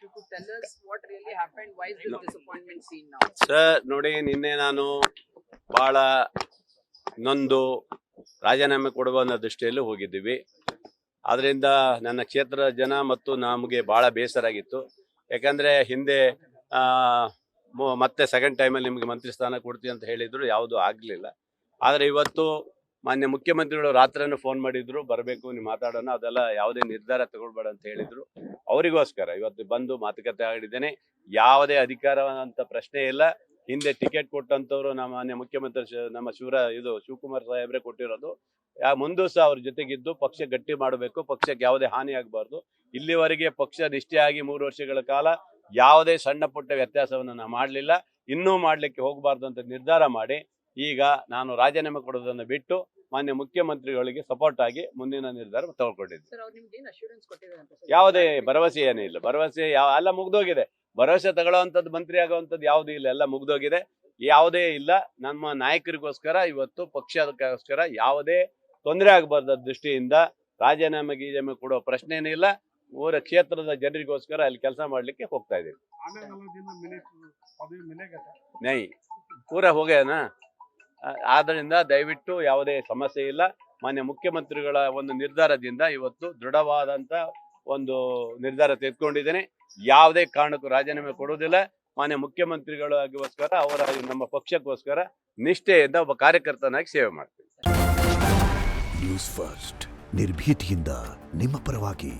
you could tell us what really happened, why is this disappointment seen now? Sir ನೋಡಿ, ನಿನ್ನೆ ನಾನು ಬಹಳ ನೊಂದು ರಾಜೀನಾಮೆ ಕೊಡುವ ಅನ್ನೋ ದೃಷ್ಟಿಯಲ್ಲಿ ಹೋಗಿದ್ದೀವಿ. ಆದ್ರಿಂದ ನನ್ನ ಕ್ಷೇತ್ರದ ಜನ ಮತ್ತು ನಮಗೆ ಬಹಳ ಬೇಸರ ಆಗಿತ್ತು. ಯಾಕಂದ್ರೆ ಹಿಂದೆ ಮತ್ತೆ ಸೆಕೆಂಡ್ ಟೈಮಲ್ಲಿ ನಿಮಗೆ ಮಂತ್ರಿ ಸ್ಥಾನ ಕೊಡ್ತೀವಿ ಅಂತ ಹೇಳಿದ್ರು, ಯಾವುದು ಆಗಲಿಲ್ಲ. ಆದರೆ ಇವತ್ತು ಮಾನ್ಯ ಮುಖ್ಯಮಂತ್ರಿಗಳು ರಾತ್ರಿಯನ್ನು ಫೋನ್ ಮಾಡಿದ್ರು, ಬರಬೇಕು ನೀವು ಮಾತಾಡೋಣ, ಅದೆಲ್ಲ ಯಾವುದೇ ನಿರ್ಧಾರ ತಗೊಳ್ಬೇಡ ಅಂತ ಹೇಳಿದ್ರು. ಅವರಿಗೋಸ್ಕರ ಇವತ್ತು ಬಂದು ಮಾತುಕತೆ ಆಡಿದ್ದೇನೆ. ಯಾವುದೇ ಅಧಿಕಾರ ಅಂತ ಪ್ರಶ್ನೆ ಇಲ್ಲ. ಹಿಂದೆ ಟಿಕೆಟ್ ಕೊಟ್ಟಂತವ್ರು ನಮ್ಮ ಮಾನ್ಯ ಮುಖ್ಯಮಂತ್ರಿ ನಮ್ಮ ಶಿವಕುಮಾರ್ ಸಾಹೇಬ್ರೆ ಕೊಟ್ಟಿರೋದು. ಮುಂದೂ ಸಹ ಅವ್ರ ಜೊತೆಗಿದ್ದು ಪಕ್ಷ ಗಟ್ಟಿ ಮಾಡಬೇಕು, ಪಕ್ಷಕ್ಕೆ ಯಾವುದೇ ಹಾನಿ ಆಗಬಾರ್ದು. ಇಲ್ಲಿವರೆಗೆ ಪಕ್ಷ ನಿಷ್ಠೆಯಾಗಿ 3 ವರ್ಷಗಳ ಕಾಲ ಯಾವುದೇ ಸಣ್ಣ ಪುಟ್ಟ ವ್ಯತ್ಯಾಸವನ್ನು ನಾವು ಮಾಡಲಿಲ್ಲ, ಇನ್ನೂ ಮಾಡಲಿಕ್ಕೆ ಹೋಗಬಾರ್ದು ಅಂತ ನಿರ್ಧಾರ ಮಾಡಿ ಈಗ ನಾನು ರಾಜೀನಾಮೆ ಕೊಡೋದನ್ನು ಬಿಟ್ಟು ಮಾನ್ಯ ಮುಖ್ಯಮಂತ್ರಿಗಳಿಗೆ ಸಪೋರ್ಟ್ ಆಗಿ ಮುಂದಿನ ನಿರ್ಧಾರ ತಗೊಳ್ಕೊಂಡಿದ್ದೀನಿ. ಯಾವುದೇ ಭರವಸೆ ಏನಿಲ್ಲ. ಭರವಸೆ ಎಲ್ಲ ಮುಗ್ದೋಗಿದೆ. ಭರವಸೆ ತಗೊಳ್ಳುವಂಥದ್ದು, ಮಂತ್ರಿ ಆಗುವಂಥದ್ದು ಯಾವುದೂ ಇಲ್ಲ, ಎಲ್ಲ ಮುಗ್ದೋಗಿದೆ. ಯಾವುದೇ ಇಲ್ಲ. ನಮ್ಮ ನಾಯಕರಿಗೋಸ್ಕರ ಇವತ್ತು ಪಕ್ಷಕ್ಕೋಸ್ಕರ ಯಾವುದೇ ತೊಂದರೆ ಆಗಬಾರ್ದ ದೃಷ್ಟಿಯಿಂದ ರಾಜೀನಾಮೆ ಕೊಡೋ ಪ್ರಶ್ನೆನೇ ಇಲ್ಲ. ಊರ ಕ್ಷೇತ್ರದ ಜನರಿಗೋಸ್ಕರ ಅಲ್ಲಿ ಕೆಲಸ ಮಾಡ್ಲಿಕ್ಕೆ ಹೋಗ್ತಾ ಇದ್ದೀವಿ. ನೈ ಪೂರ ಹೋಗ್ಯಾನ. ಆದ್ದರಿಂದ ದಯವಿಟ್ಟು ಯಾವುದೇ ಸಮಸ್ಯೆ ಇಲ್ಲ. ಮಾನ್ಯ ಮುಖ್ಯಮಂತ್ರಿಗಳ ಒಂದು ನಿರ್ಧಾರದಿಂದ ಇವತ್ತು ದೃಢವಾದಂತ ಒಂದು ನಿರ್ಧಾರ ತೆಗೆದುಕೊಂಡಿದ್ದೇನೆ. ಯಾವುದೇ ಕಾರಣಕ್ಕೂ ರಾಜೀನಾಮೆ ಕೊಡುವುದಿಲ್ಲ. ಮಾನ್ಯ ಮುಖ್ಯಮಂತ್ರಿಗಳಿಗೋಸ್ಕರ ಅವರ ನಮ್ಮ ಪಕ್ಷಕ್ಕೋಸ್ಕರ ನಿಷ್ಠೆಯಿಂದ ಒಬ್ಬ ಕಾರ್ಯಕರ್ತನಾಗಿ ಸೇವೆ ಮಾಡ್ತೀನಿ. ನ್ಯೂಸ್ ಫಸ್ಟ್, ನಿರ್ಭೀತಿಯಿಂದ ನಿಮ್ಮ ಪರವಾಗಿ.